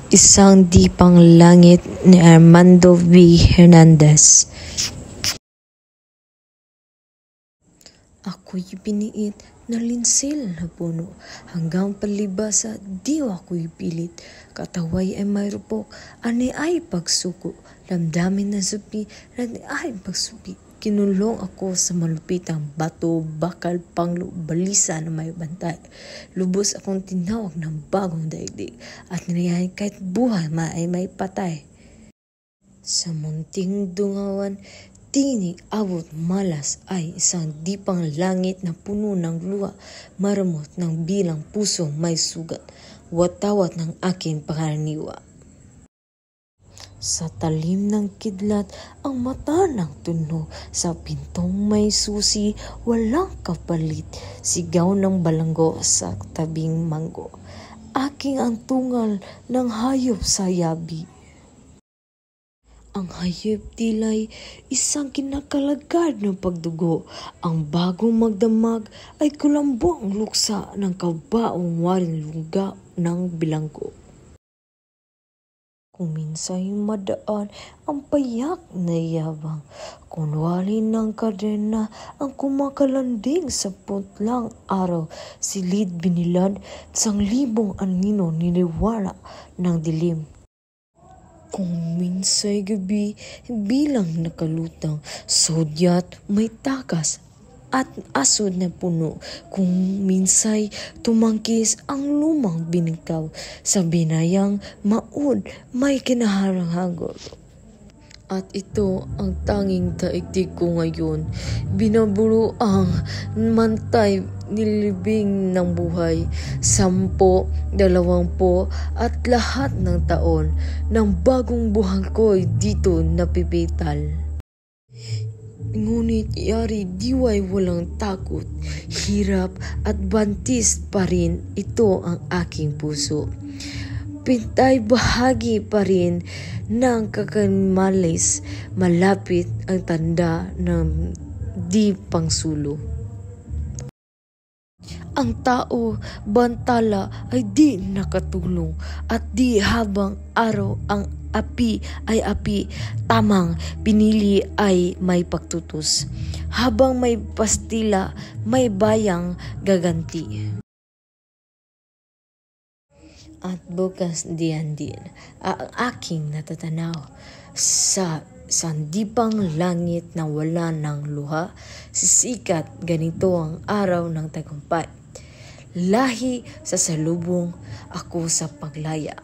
Isang di panglangit ni Armando V. Hernandez. Ako'y piniit na linsil na puno hanggang palibas sa diwa ko'y pilit. Kataway ay mayropok, ani ay pagsuko, lamdamin na supi, ani ay pagsupi. Kinulong ako sa malupitang bato, bakal, panglo, balisa na may bantay. Lubos akong tinawag ng bagong daigdig at nilihay kahit buhay may patay. Sa munting dungawan, tinig abot malas ay isang dipang langit na puno ng luha, maramot ng bilang puso may sugat, watawat ng aking pangaraniwa. Sa talim ng kidlat, ang mata ng tunog, sa pintong may susi, walang kapalit, sigaw ng balanggo sa tabing manggo. Aking ang tungal ng hayop sa yabi. Ang hayop tilay isang kinakalagad ng pagdugo. Ang bagong magdamag ay kulambo ang luksa ng kabaong waring lungga ng bilanggo. Kung minsa'y madaan ang payak na yabang, kunwari ng kadena ang kumakalanding sa puntlang araw, silid binilad, sang libong anino niniwala ng dilim. Kung minsa'y gabi, bilang nakalutang, sodyat may takas at asod na puno. Kung minsa'y tumangkis ang lumang binikaw, sa binayang maud may kinaharanghago. At ito ang tanging daigdig ko ngayon. Binaburo ang mantay nilibing ng buhay. 10, 20 at lahat ng taon ng bagong buhay ko'y dito napipital. Ngunit yari diway walang takot, hirap at bantis pa rin ito ang aking puso. Pintay bahagi pa rin ng kakamalis, malapit ang tanda ng di pangsulo. Ang tao, bantala ay di nakatulong at di habang araw ang api ay api, tamang pinili ay may pagtutos. Habang may pastila, may bayang gaganti. At bukas diyan din ang aking natatanaw sa sandipang langit na wala ng luha, sisikat ganito ang araw ng tagumpay. Lahi sa salubong, ako sa paglaya.